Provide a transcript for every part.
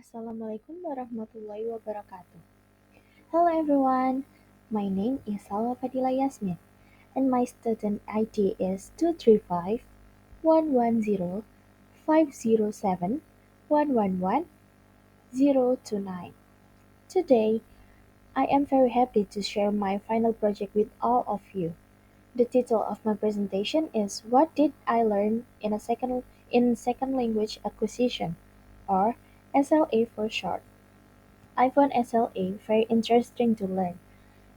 Assalamualaikum warahmatullahi wabarakatuh. Hello everyone, my name is Salwa Fadila Yasmin and my student ID is 235-110-507-111-029. Today, I am very happy to share my final project with all of you. The title of my presentation is What Did I Learn in Second Language Acquisition, or SLA for short. I found SLA very interesting to learn.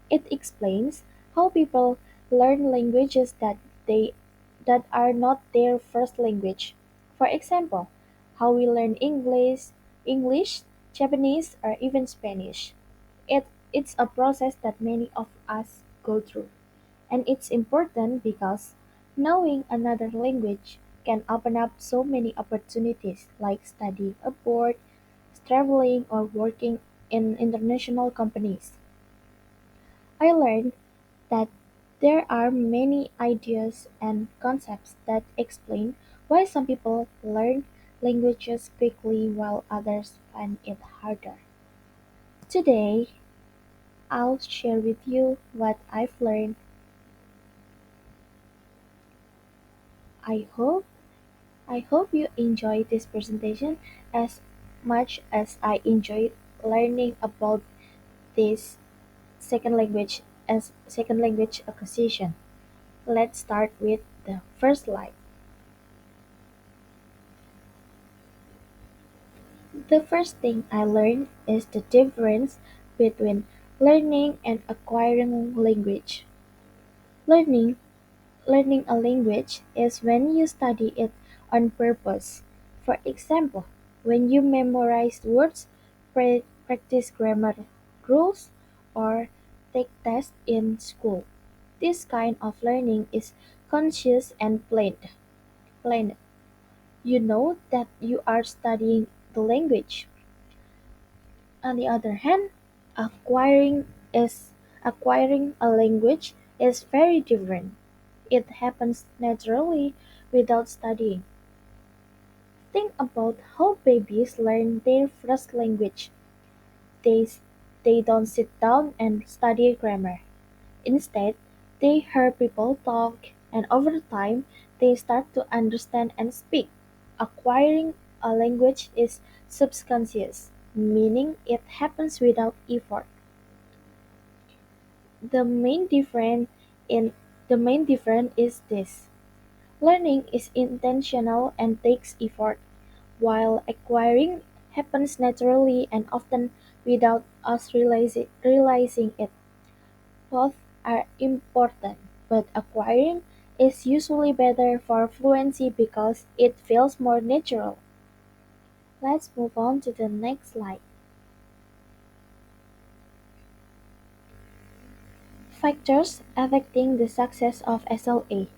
It explains how people learn languages they that are not their first language. For example, how we learn English, Japanese, or even Spanish. It's a process that many of us go through. And it's important because knowing another language can open up so many opportunities like studying abroad, traveling, or working in international companies. I learned that there are many ideas and concepts that explain why some people learn languages quickly while others find it harder. Today, I'll share with you what I've learned. I hope I hope you enjoy this presentation as much as I enjoyed learning about this second language acquisition. Let's start with the first slide. The first thing I learned is the difference between learning and acquiring language. Learning Learning a language is when you study it on purpose. For example, when you memorize words, practice grammar rules, or take tests in school. This kind of learning is conscious and planned. Planned. You know that you are studying the language. On the other hand, acquiring is acquiring a language is very different. It happens naturally without studying. Think about how babies learn their first language. They, they don't sit down and study grammar. Instead, they hear people talk, and over time, they start to understand and speak. Acquiring a language is subconscious, meaning it happens without effort. The main difference in the main difference is this. Learning is intentional and takes effort, while acquiring happens naturally and often without us realizing it. Both are important, but acquiring is usually better for fluency because it feels more natural. Let's move on to the next slide. Factors affecting the success of SLA.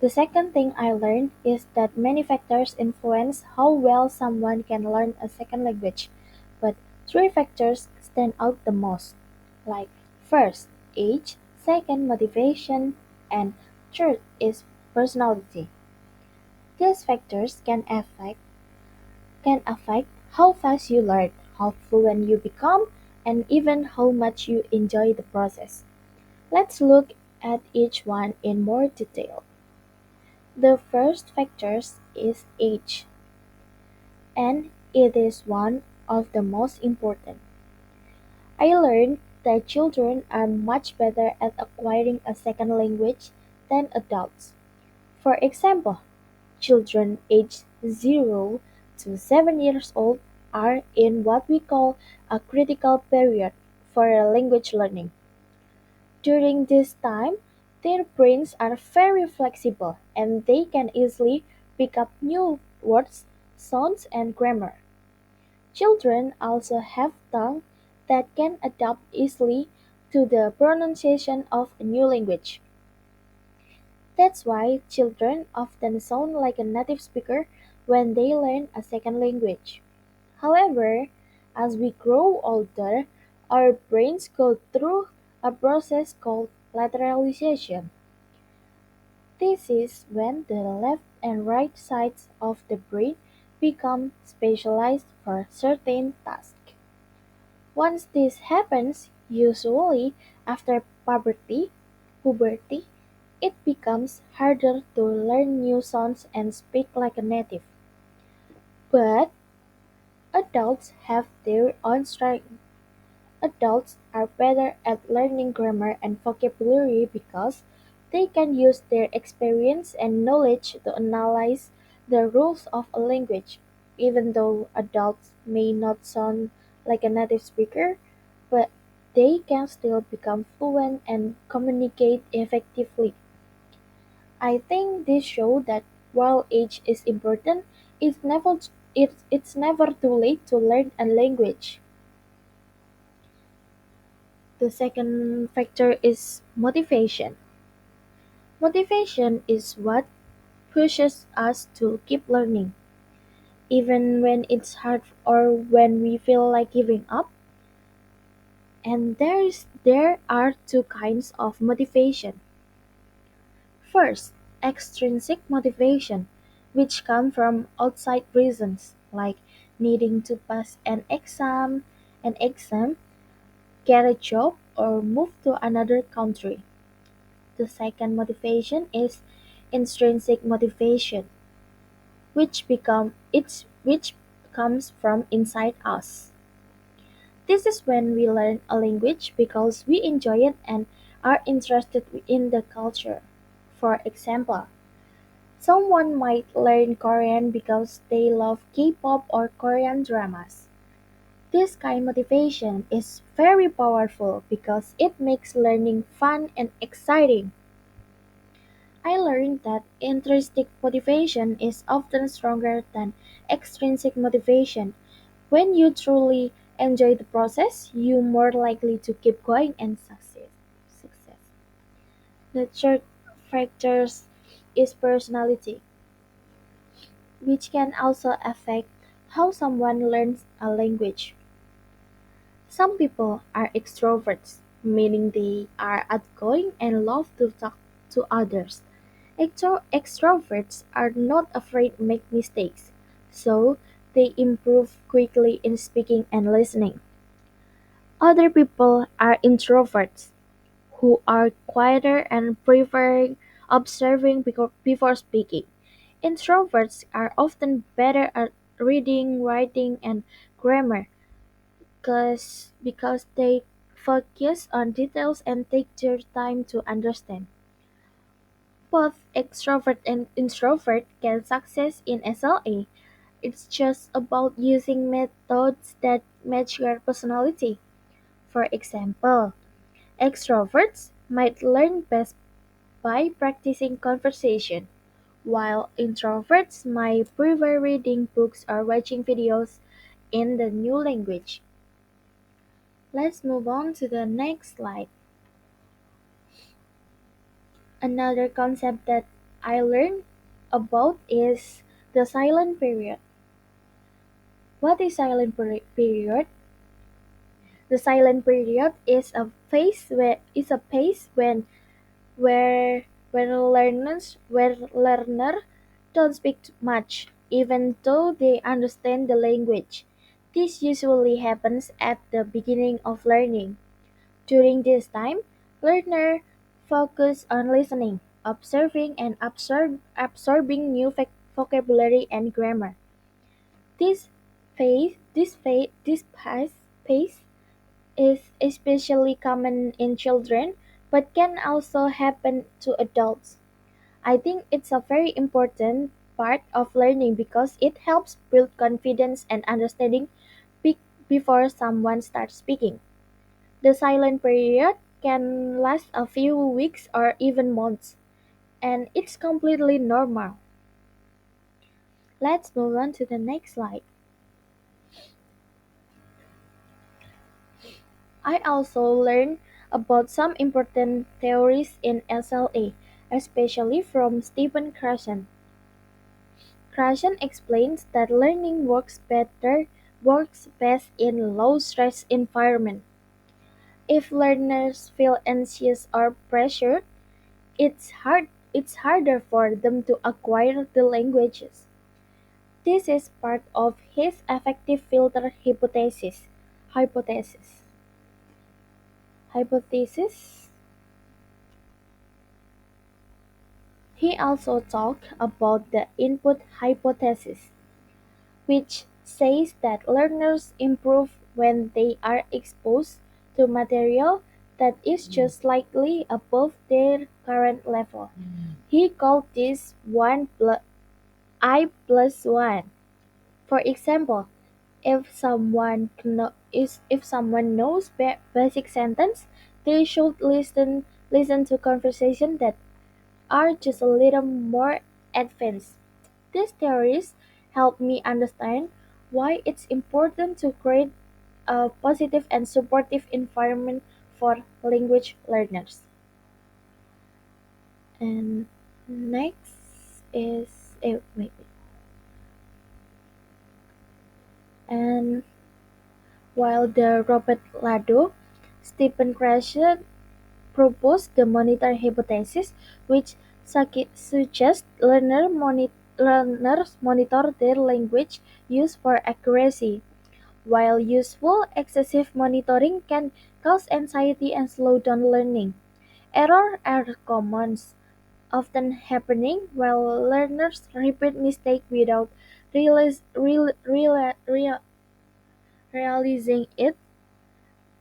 The second thing I learned is that many factors influence how well someone can learn a second language, but three factors stand out the most, like first, age, second, motivation, and third is personality. These factors can affect how fast you learn, how fluent you become, and even how much you enjoy the process. Let's look at each one in more detail. The first factor is age, and it is one of the most important. I learned that children are much better at acquiring a second language than adults. For example, children aged 0 to 7 years old are in what we call a critical period for language learning. During this time, their brains are very flexible and they can easily pick up new words, sounds, and grammar. Children also have tongue that can adapt easily to the pronunciation of a new language. That's why children often sound like a native speaker when they learn a second language. However, as we grow older, our brains go through a process called lateralization. This is when the left and right sides of the brain become specialized for certain tasks. Once this happens, usually after puberty, it becomes harder to learn new sounds and speak like a native. But adults have their own strengths. Adults are better at learning grammar and vocabulary because they can use their experience and knowledge to analyze the rules of a language. Even though adults may not sound like a native speaker, but they can still become fluent and communicate effectively. I think this shows that while age is important, it's never too late to learn a language. The second factor is motivation. Motivation is what pushes us to keep learning, even when it's hard or when we feel like giving up. And there are two kinds of motivation. First, extrinsic motivation, which come from outside reasons like needing to pass an exam, get a job, or move to another country. The second motivation is intrinsic motivation, which comes from inside us. This is when we learn a language because we enjoy it and are interested in the culture. For example, someone might learn Korean because they love K-pop or Korean dramas. This kind of motivation is very powerful because it makes learning fun and exciting. I learned that intrinsic motivation is often stronger than extrinsic motivation. When you truly enjoy the process, you're more likely to keep going and success. The third factor is personality, which can also affect how someone learns a language. Some people are extroverts, meaning they are outgoing and love to talk to others. Extroverts are not afraid to make mistakes, so they improve quickly in speaking and listening. Other people are introverts, who are quieter and prefer observing before speaking. Introverts are often better at reading, writing, and grammar because they focus on details and take their time to understand. Both extrovert and introvert can succeed in SLA. It's just about using methods that match your personality. For example, extroverts might learn best by practicing conversation, while introverts might prefer reading books or watching videos in the new language. Let's move on to the next slide. Another concept that I learned about is the silent period. What is period? The silent period is a phase where learner don't speak much, even though they understand the language. This usually happens at the beginning of learning. During this time, learner focus on listening, observing, and absorbing new vocabulary and grammar. This phase is especially common in children, but can also happen to adults. I think it's a very important part of learning because it helps build confidence and understanding be- before someone starts speaking. The silent period can last a few weeks or even months, and it's completely normal. Let's move on to the next slide. I also learned about some important theories in SLA, especially from Stephen Krashen. Krashen explains that learning works best in low stress environment. If learners feel anxious or pressured, it's harder for them to acquire the languages. This is part of his effective filter Hypothesis. Hypothesis. He also talked about the input hypothesis, which says that learners improve when they are exposed to material that is just slightly above their current level. He called this I plus 1. For example, if someone knows basic sentence, they should listen to conversation that are just a little more advanced. These theories help me understand why it's important to create a positive and supportive environment for language learners. And next is wait. And while the Robert Lado, Stephen Krashen proposed the monitor hypothesis, which suggests learners monitor their language use for accuracy. While useful, excessive monitoring can cause anxiety and slow down learning. Errors are common, often happening while learners repeat mistakes without realizing it,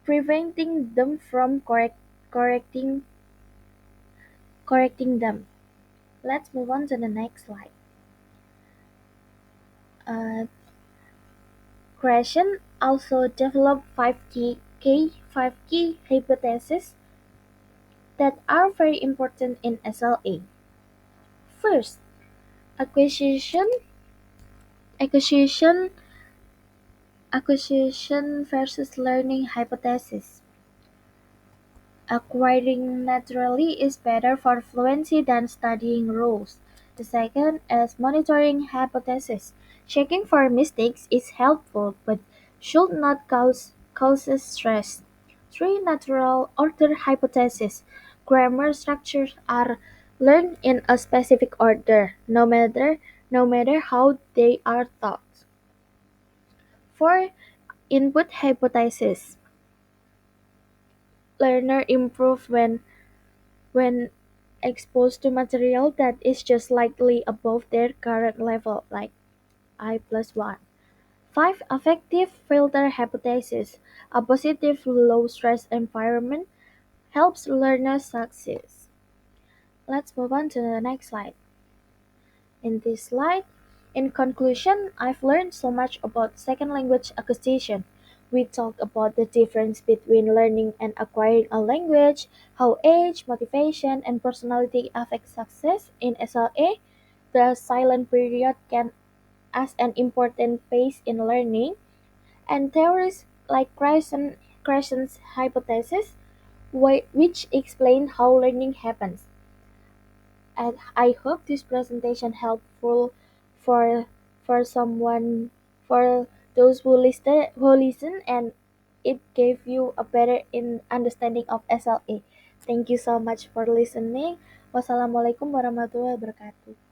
preventing them from correcting correcting them. Let's move on to the next slide. Uh, Gratian also developed five key hypotheses that are very important in SLA. First, acquisition, acquisition, acquisition versus learning hypothesis. Acquiring naturally is better for fluency than studying rules. The second is monitoring hypothesis. Checking for mistakes is helpful but should not causes stress. 3. Natural order hypothesis. Grammar structures are learned in a specific order, no matter how they are taught. 4. Input hypothesis. Learner improve when exposed to material that is just slightly above their current level, like I plus 1. 5. Effective filter hypothesis. A positive low stress environment helps learners succeed. Let's move on to the next slide. In this slide, in conclusion, I've learned so much about second language acquisition. We talked about the difference between learning and acquiring a language, how age, motivation, and personality affect success in SLA. The silent period can as an important phase in learning, and theories like Crescent's hypothesis, which explain how learning happens. And I hope this presentation helpful for someone, for those who listen, and it gave you a better understanding of SLA. Thank you so much for listening. Wassalamualaikum warahmatullahi wabarakatuh.